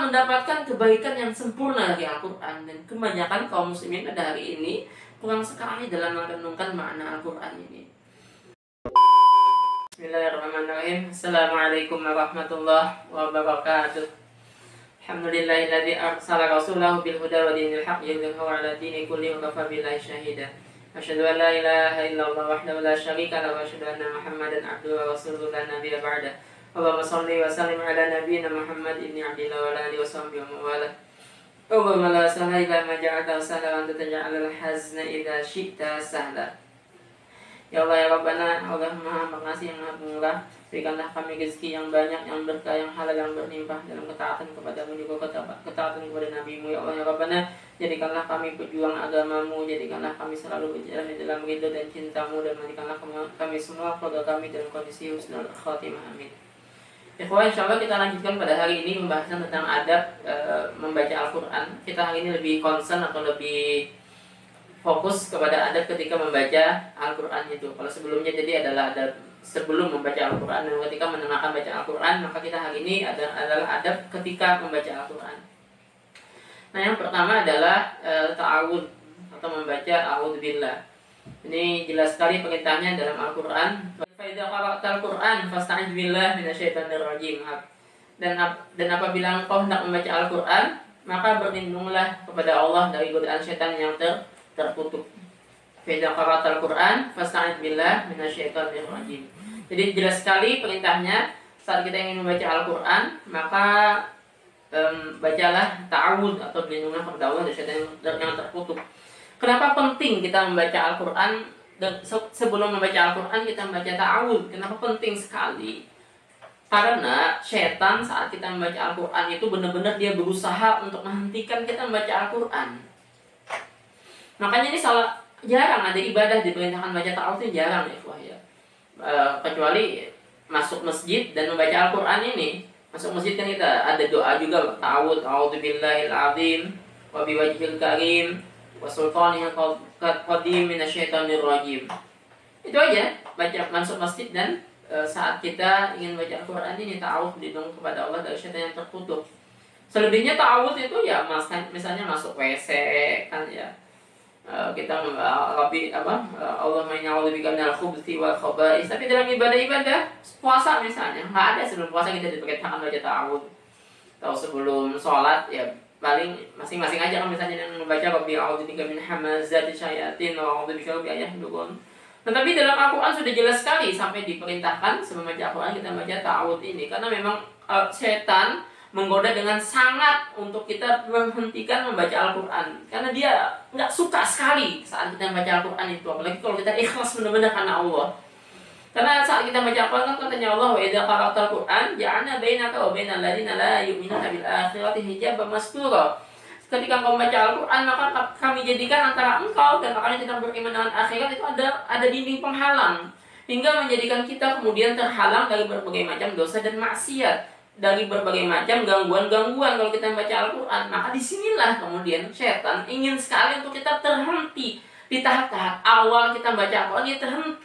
mendapatkan kebaikan yang sempurna dari Al-Quran. Dan kebanyakan kaum muslimin pada hari ini kurang sekali dalam merenungkan makna Al-Quran ini. Bismillahirrahmanirrahim. Assalamualaikum warahmatullahi wabarakatuh. Alhamdulillahilladzi arsala rasulahu bil huda wa dinil haqq yudhhirahu 'ala dini kulli wa kafa billahi shahida. Asyhadu an la ilaha illallah wahdahu la syarika lahu wa asyhadu anna Muhammadan abduhu wa rasuluhu la nabiyya ba'da. Allahumma shalli wa sallim ala nabiyyina Muhammad ibni Abdillah wa ala alihi wa sahbihi wa mawalah. Allahumma la sahla illa ma ja'altahu sahlan wa anta taj'alul hazna idza syi'ta sahla. Ya Allah ya Rabbana, Allah Maha Pengasih yang Maha Pemurah, berikanlah kami rezeki yang banyak, yang berkah, yang halal, yang berlimpah dalam ketaatan kepadamu juga ketaatan kepada Nabi-Mu. Ya Allah ya Rabbana, jadikanlah kami pejuang agamamu, jadikanlah kami selalu berjalan di dalam ridho dan cintamu, dan jadikanlah kami semua keluarga kami dalam kondisi husnul khatimah. Amin. Ikhwan, insyaallah kita lanjutkan pada hari ini pembahasan tentang adab membaca Al-Quran. Kita hari ini lebih concern atau lebih fokus kepada adab ketika membaca Al-Quran itu. Kalau sebelumnya jadi adalah adab sebelum membaca Al-Quran, dan ketika mendengarkan baca Al-Quran, maka kita hari ini adalah adab ketika membaca Al-Quran. Nah, yang pertama adalah ta'awud atau membaca a'udzubillah. Ini jelas sekali perintahnya dalam Al-Quran. Fa idza qara'tal Qur'an fasta'iz billahi minasyaitonir rajim. Dan apabila engkau hendak membaca Al-Quran, maka berlindunglah kepada Allah dari godaan syaitan yang terkutuk. Fa idza qara'tal Qur'an fasta'iz billahi minasyaitonir rajim. Jadi jelas sekali perintahnya saat kita ingin membaca Al-Quran, maka bacalah ta'awud atau berlindunglah kepada Allah dari syaitan yang terkutuk. Kenapa penting kita membaca Al-Quran? Dan sebelum membaca Al-Quran kita membaca ta'awud. Kenapa penting sekali? Karena syaitan saat kita membaca Al-Quran itu benar-benar dia berusaha untuk menghentikan kita membaca Al-Quran. Makanya ini jarang ada ibadah diperintahkan baca ta'awud, itu jarang ya. Kecuali masuk masjid dan membaca Al-Quran ini. Masuk masjid kan kita ada doa juga, ta'awud, a'udzubillahil azim wa biwajhil karim wa sultanihil qadim minasyaitonir rajim. Itu aja, baca masuk masjid dan saat kita ingin baca Al-Quran ini ta'awud, berlindung kepada Allah dari syaitan yang terkutuk. Selebihnya ta'awud itu ya misalnya masuk WC kan ya. Kita Allah ma'ina'udzubika minal khubuthi wal khaba'is. Tapi dalam ibadah-ibadah puasa misalnya, nggak ada sebelum puasa kita diperintahkan baca ta'awud. Atau sebelum sholat ya paling masing-masing aja kan, misalnya yang membaca Rabbi a'udzubika min hamazati syayatin wa a'udzubika rabbi ayahdurun. Nah, tapi dalam Al-Quran sudah jelas sekali sampai diperintahkan sebelum membaca Al-Quran kita baca ta'awud ini, karena memang setan menggoda dengan sangat untuk kita menghentikan membaca Al-Quran, karena dia nggak suka sekali saat kita membaca Al-Quran itu, apalagi kalau kita ikhlas benar-benar karena Allah. Karena saat kita baca Al-Quran kan katanya Allah, wa idza qara'tal Qur'an ja'alna bainaka wa bainal ladzina la yu'minuna bil akhirati hijaban mastura. Ketika engkau membaca Al-Quran, maka kami jadikan antara engkau dan orang yang tidak beriman dengan akhirat itu ada dinding penghalang, hingga menjadikan kita kemudian terhalang dari berbagai macam dosa dan maksiat, dari berbagai macam gangguan-gangguan kalau kita membaca Al-Quran. Maka disinilah kemudian setan ingin sekali untuk kita terhenti di tahap-tahap awal kita baca Al-Quran.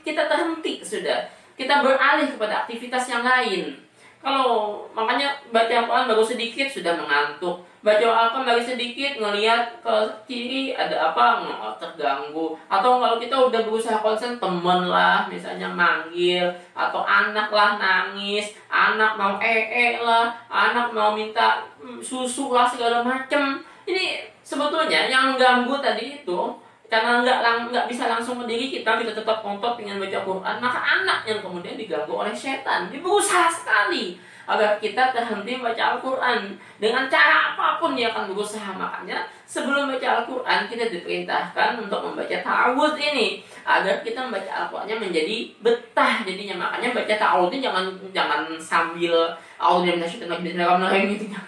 Kita terhenti sudah, kita beralih kepada aktivitas yang lain. Kalau makanya baca Al-Quran baru sedikit sudah mengantuk, baca Al-Quran baru sedikit ngelihat ke kiri ada apa, terganggu. Atau kalau kita udah berusaha konsen, temen lah misalnya manggil, atau anak lah nangis, anak mau lah, anak mau minta susu lah, segala macem. Ini sebetulnya yang mengganggu tadi itu karena nggak bisa langsung berdiri, kita tetap ngotot dengan baca Quran, maka anak yang kemudian diganggu oleh setan. Dia berusaha sekali agar kita terhenti membaca Al-Quran dengan cara apapun, dia akan berusaha. Makanya sebelum baca Al-Quran kita diperintahkan untuk membaca ta'awud ini agar kita membaca Al-Qurannya menjadi betah jadinya. Makanya baca ta'awudnya jangan sambil a'udzubillahi gitu.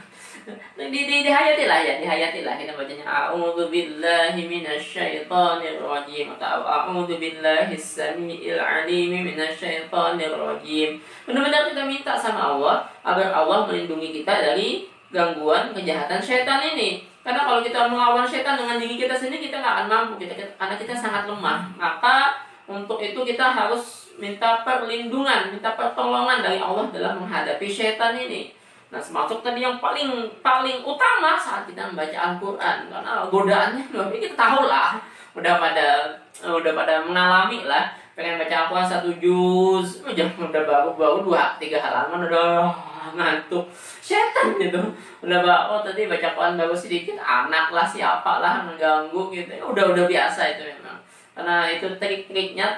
Dihayatilah kita bacanya a'udzubillahi minasyaitonir rajim atau a'udzubillahis samiil alim minasyaitonir rajim. Benar-benar kita minta sama Allah agar Allah melindungi kita dari gangguan kejahatan syaitan ini. Karena kalau kita melawan syaitan dengan diri kita sendiri, kita nggak akan mampu, karena kita sangat lemah. Maka untuk itu kita harus minta perlindungan, minta pertolongan dari Allah dalam menghadapi syaitan ini. Nah, termasuk tadi yang paling utama saat kita membaca Al-Quran, karena godaannya kita tahu lah, udah pada mengalami lah, pengen baca Al-Quran 1 juz, udah baru 2-3 halaman udah ngantuk, setan gitu. Udah tadi baca Quran baru sedikit, anak lah siapa lah mengganggu gitu, udah biasa itu memang, karena itu trik-triknya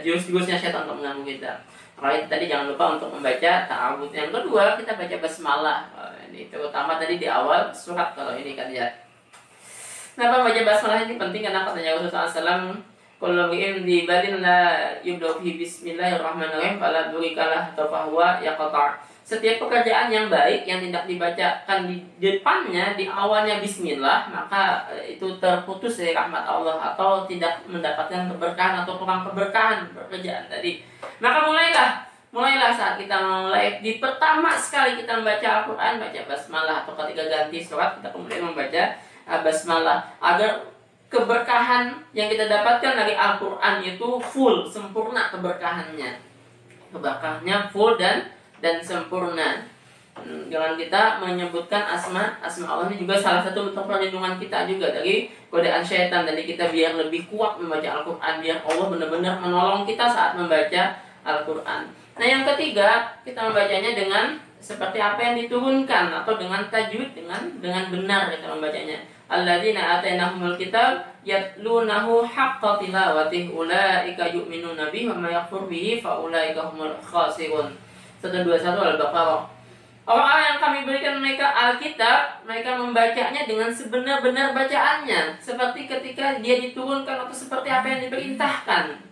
jurus-jurusnya setan untuk mengganggu kita. Kalau itu tadi jangan lupa untuk membaca ta'awudz. Yang kedua, kita baca basmalah. Ini terutama tadi di awal surat kalau ini kan ya. Kenapa baca basmalah ini penting? Karena katanya Rasulullah SAW, "Kullu imrin di balin la yubda'u fi bismillahirrahmanirrahim fala durikalah atau fahuwa yaqta'." Setiap pekerjaan yang baik yang tidak dibacakan di depannya, di awalnya bismillah, maka itu terputus dari rahmat Allah atau tidak mendapatkan keberkahan atau kurang keberkahan pekerjaan tadi. Maka mulailah saat kita mulai di pertama sekali kita membaca Al-Quran, baca basmalah, atau ketika ganti surat kita kemudian membaca basmalah, agar keberkahan yang kita dapatkan dari Al-Quran itu full, sempurna keberkahannya full dan sempurna. Jangan kita menyebutkan asma Allah ini juga salah satu bentuk perlindungan kita juga dari godaan syaitan. Jadi kita biar lebih kuat membaca Al-Quran, biar Allah benar-benar menolong kita saat membaca Al-Quran. Nah, yang ketiga, kita membacanya dengan seperti apa yang diturunkan atau dengan tajwid, dengan benar kita membacanya. Alladzina atainahumul kitab yatlunahu haqqa tilawatihi ulaika yu'minuna bihi wa may yakfur bihi fa ulaika humul khasirun. 121 Al-Baqarah. Orang-orang yang kami berikan mereka Alkitab, mereka membacanya dengan sebenar-benar bacaannya, seperti ketika dia diturunkan atau seperti apa yang diperintahkan.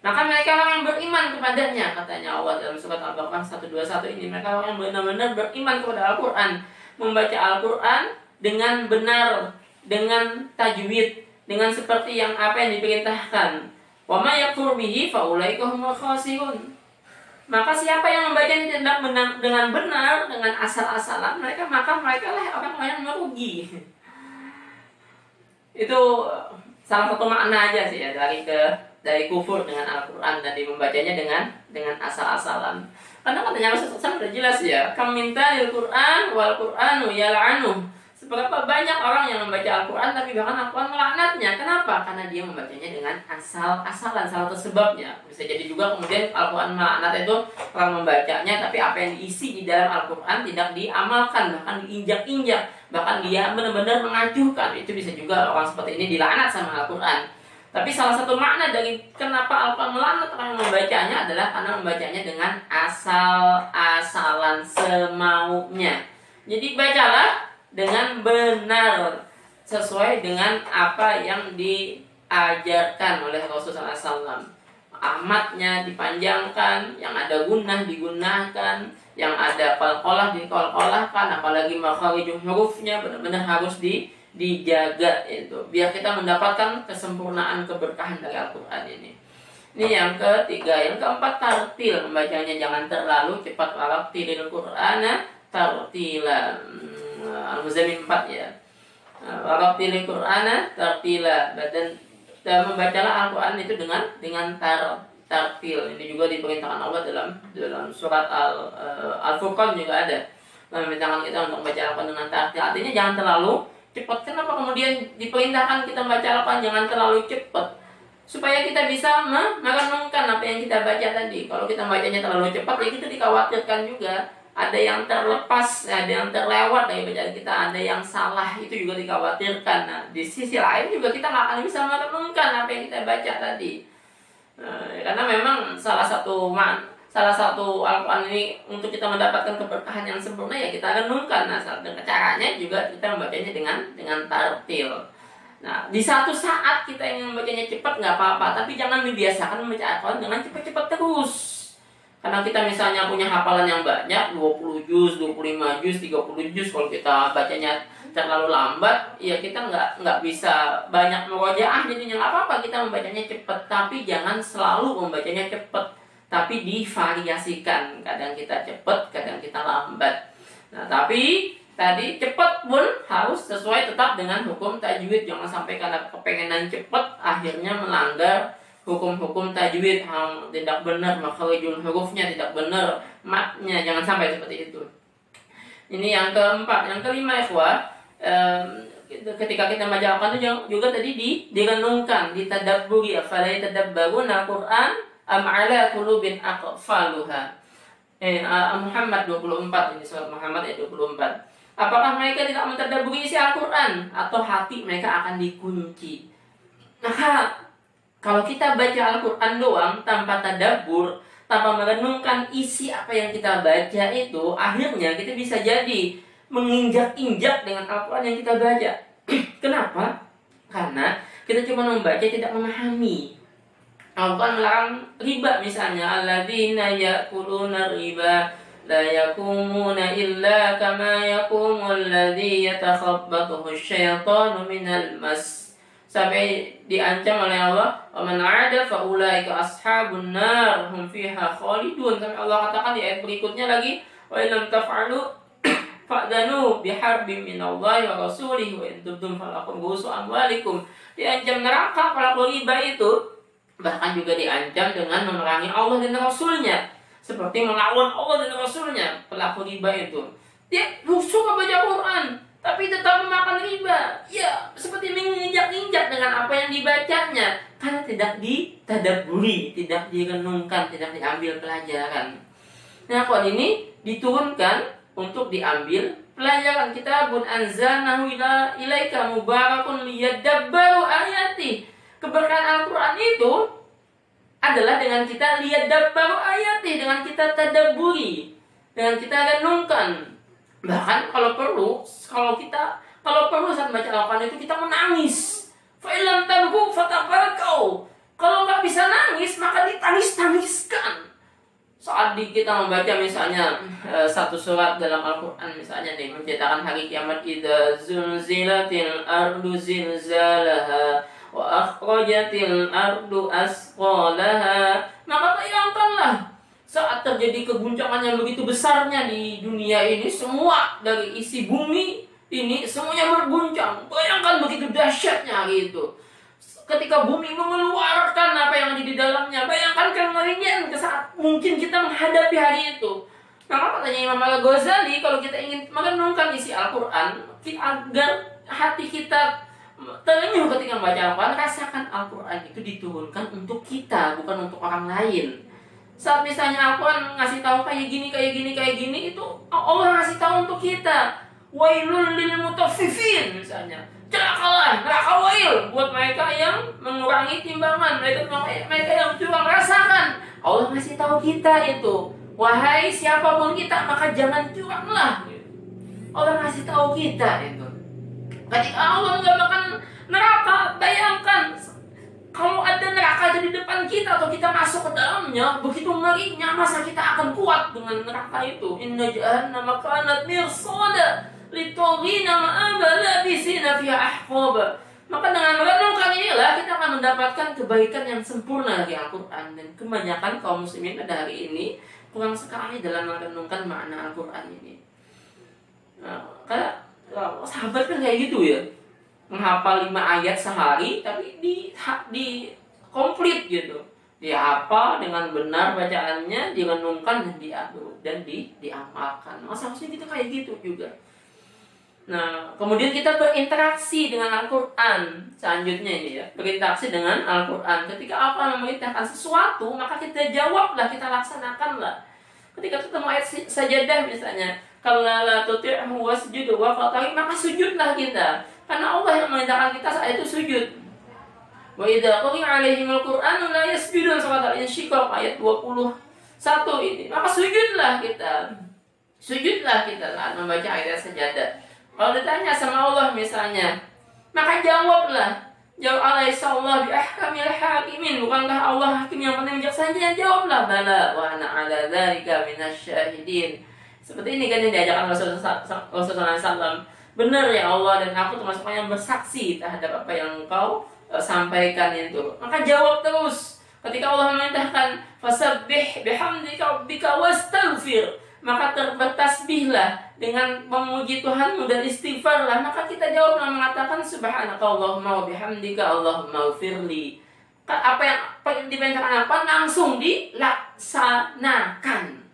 Maka mereka orang yang beriman kepadanya, katanya Allah dalam surat Al-Baqarah 121 ini. Mereka orang yang benar-benar beriman kepada Al-Quran, membaca Al-Quran dengan benar, dengan tajwid, dengan seperti yang apa yang diperintahkan. Wa may yakfur bihi fa ulaika humul khasirun. Maka siapa yang membacanya tidak dengan benar, dengan asal-asalan, maka mereka lah orang-orang yang merugi. Itu salah satu makna aja sih ya dari kufur dengan Al-Quran dan membacanya dengan asal-asalan. Karena katanya Rasulullah sudah jelas ya, kam minta Al-Quran wal Quranu yal'anu. Seberapa banyak orang yang membaca Al-Quran tapi bahkan Al-Quran melaknatnya. Kenapa? Karena dia membacanya dengan asal-asalan. Salah satu sebabnya. Bisa jadi juga kemudian Al-Quran melaknat itu orang membacanya, tapi apa yang diisi di dalam Al-Quran tidak diamalkan, bahkan diinjak-injak, bahkan dia benar-benar mengacuhkan. Itu bisa juga orang seperti ini dilaknat sama Al-Quran. Tapi salah satu makna dari kenapa Al-Quran melaknat orang yang membacanya adalah karena membacanya dengan asal-asalan semaunya. Jadi bacalah dengan benar sesuai dengan apa yang diajarkan oleh Rasulullah SAW. Ahmadnya dipanjangkan, yang ada gunnah digunakan, yang ada qalqalah diqalqalahkan, apalagi makharijul hurufnya benar-benar harus dijaga itu, biar kita mendapatkan kesempurnaan keberkahan dari Al-Quran ini. Ini yang ketiga. Yang keempat, tartil, membacanya jangan terlalu cepat. Warattilil Qur'ana tartila. Al-Muzammil 4 ya. Warattilil Qur'ana tartila. Dan membacalah Al-Quran itu dengan tartil. Ini juga diperintahkan Allah dalam surat Al-Furqan juga ada. Memerintahkan kita untuk membaca Al-Quran dengan tartil. Artinya jangan terlalu cepat. Kenapa kemudian diperintahkan kita membaca Al-Quran jangan terlalu cepat? Supaya kita bisa merenungkan apa yang kita baca tadi. Kalau kita bacanya terlalu cepat, ya kita dikhawatirkan juga ada yang terlepas, ada yang terlewat dari bacaan kita, ada yang salah, itu juga dikhawatirkan. Nah, di sisi lain juga kita nggak akan bisa merenungkan apa yang kita baca tadi. Karena memang salah satu Al-Quran ini untuk kita mendapatkan keberkahan yang sempurna ya kita renungkan. Nah, caranya juga kita membacanya dengan tartil. Nah, di satu saat kita ingin membacanya cepat nggak apa-apa, tapi jangan dibiasakan membaca Al-Quran dengan cepat-cepat terus. Karena kita misalnya punya hafalan yang banyak, 20 juz, 25 juz, 30 juz, kalau kita bacanya terlalu lambat, ya kita nggak bisa banyak murojaah, jadinya nggak apa-apa kita membacanya cepat, tapi jangan selalu membacanya cepat, tapi divariasikan. Kadang kita cepat, kadang kita lambat. Nah, tapi tadi cepat pun harus sesuai tetap dengan hukum tajwid. Jangan sampai karena kepengenan cepat akhirnya melanggar hukum-hukum tajwid tidak benar, makharijul hurufnya tidak benar, matnya jangan sampai seperti itu. Ini yang keempat. Yang kelima, ikhwah, ketika kita baca Al-Quran itu juga tadi direnungkan, ditadabburi. Afala yatadabbaruna al-Quran am ala qulubin aqfaluha. Muhammad 24, ini surat Muhammad ayat 24. Apakah mereka tidak mentadabburi isi Al-Quran atau hati mereka akan dikunci? Maka kalau kita baca Al-Quran doang tanpa tadabbur, tanpa merenungkan isi apa yang kita baca itu, akhirnya kita bisa jadi menginjak-injak dengan Al-Quran yang kita baca. Kenapa? Karena kita cuma membaca, tidak memahami. Al-Quran melarang riba misalnya, alladzina ya'kuluna riba la yakumuna illa kama yakumul ladzi yatakhabbathu asyaitanu minal mas. Sampai diancam oleh Allah, wa man 'ada fa ulaika ashabun nar hum fiha khalidun. Sampai Allah katakan di ayat berikutnya lagi, wa illam taf'alu fa'danu biharbin minallahi wa rasulihi wa in tubtum falakum ru'usu amwalikum. Diancam neraka pelaku riba itu, bahkan juga diancam dengan memerangi Allah dan Rasulnya, seperti melawan Allah dan Rasulnya. Pelaku riba itu dia suka baca Quran tapi tetap memakan riba, ya seperti menginjak-injak dengan apa yang dibacanya, karena tidak ditadabburi, tidak direnungkan, tidak diambil pelajaran. Nah, Quran ini diturunkan untuk diambil pelajaran. Kitabun anzalnahu ilaika mubarakun liyadabbaru ayati. Keberkahan Al-Quran itu adalah dengan kita liyadabbaru ayati, dengan kita tadabburi, dengan kita renungkan. Bahkan kalau perlu saat baca Al-Quran itu kita menangis. Fa illam tabku fatabakau. Kalau nggak bisa nangis, maka ditangis-tangiskan. Saat kita membaca misalnya satu surat dalam Al-Quran, misalnya nih, menceritakan hari kiamat, idza zulzilatil ardu zilzalaha wa akhrajatil ardu asqalaha. Maka bayangkanlah saat terjadi keguncangan yang begitu besarnya di dunia ini, semua dari isi bumi ini semuanya berguncang. Bayangkan begitu dahsyatnya hari itu. Ketika bumi mengeluarkan apa yang ada di dalamnya, bayangkan kengerian saat mungkin kita menghadapi hari itu. Maka katanya Imam Al-Ghazali, kalau kita ingin merenungkan isi Al-Quran, agar hati kita terenyuh ketika membaca Al-Quran, rasakan Al-Quran itu diturunkan untuk kita, bukan untuk orang lain. Saat misalnya Al-Quran ngasih tahu kayak gini, itu Allah ngasih tahu untuk kita. Wailul lil mutaffifin misalnya. Celakalah, neraka wail buat mereka yang mengurangi timbangan, mereka yang curang. Rasakan, Allah ngasih tahu kita itu. Wahai siapapun kita, maka jangan curanglah. Allah ngasih tahu kita itu. Ketika Allah menggambarkan neraka, bayangkan kalau ada neraka itu di depan kita atau kita masuk ke dalamnya, begitu ngerinya, masa kita akan kuat dengan neraka itu? Inna jahannama kanat mirsada litaghina ma'aba labisina fiha ahqaba. Maka dengan merenungkan inilah kita akan mendapatkan kebaikan yang sempurna dari Al-Quran. Dan kebanyakan kaum muslimin pada hari ini kurang sekali dalam merenungkan makna Al-Quran ini. Nah, karena sahabat kan kayak gitu ya, menghafal 5 ayat sehari, tapi di komplit gitu. Dihafal dengan benar bacaannya, direnungkan dan diamalkan. Seharusnya kita kayak gitu juga. Nah, kemudian kita berinteraksi dengan Al-Quran. Selanjutnya ini ya, berinteraksi dengan Al-Quran. Ketika Al-Quran memerintahkan sesuatu, maka kita jawablah, kita laksanakanlah. Ketika ketemu ayat sajadah misalnya, kalla la tuti'hu wasjud wa fatari, maka sujudlah kita. Karena Allah yang memerintahkan kita saat itu sujud. Wa idza quri'a 'alaihimul Qur'anu la yasjudun, surat Al-Insyiqaq ayat 21 ini. Maka sujudlah kita. Sujudlah kita saat membaca ayat sajadah. Kalau ditanya sama Allah misalnya, maka jawablah. Jawab alaihissallah bi ahkamil hakimin. Bukankah Allah hakim yang paling bijaksana? Jawablah bala wa ana ala dzalika minasyahidin. Seperti ini kan yang diajarkan Rasulullah SAW. Benar ya Allah, dan aku termasuk yang bersaksi terhadap apa yang engkau sampaikan itu. Maka jawab terus. Ketika Allah memerintahkan fasabbih bihamdika rabbika wastaghfir, maka bertasbihlah dengan memuji Tuhanmu dan istighfarlah. Maka kita jawablah mengatakan subhanaka Allahumma wa bihamdika Allahumma ghfirli. apa yang diperintahkan apa langsung dilaksanakan.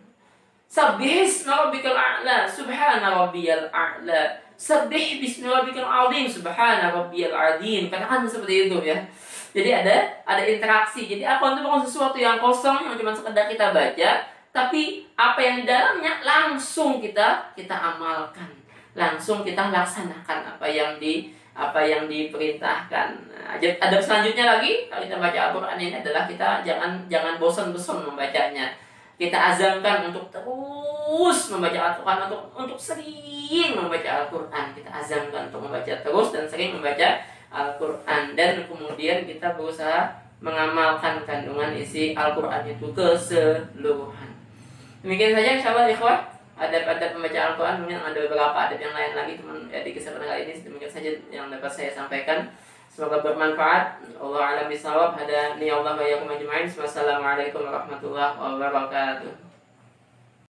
Sabbih isma rabbikal a'la, subhana rabbiyal a'la. Sabbih bismi rabbikal azim, subhana rabbiyal azim. Katakan seperti itu ya. Jadi ada interaksi. Jadi Al-Quran itu bukan sesuatu yang kosong yang cuma sekedar kita baca, tapi apa yang di dalamnya langsung kita amalkan. Langsung kita laksanakan apa yang diperintahkan. Nah, ada selanjutnya lagi kalau kita baca Al-Quran ini adalah kita jangan bosan-bosan membacanya. Kita azamkan untuk terus membaca Al-Quran, untuk sering membaca Al-Quran. Kita azamkan untuk membaca terus dan sering membaca Al-Quran, dan kemudian kita berusaha mengamalkan kandungan isi Al-Quran itu keseluruhan. Demikian saja insyaallah ikhwah, adab-adab membaca Al-Quran. Mungkin ada beberapa adab yang lain lagi teman di kesempatan kali ini. Demikian saja yang dapat saya sampaikan. Semoga bermanfaat. Allah a'lam bishawab. Hada ni Allah wa iyyakum ajma'in. Wassalamualaikum warahmatullahi wabarakatuh.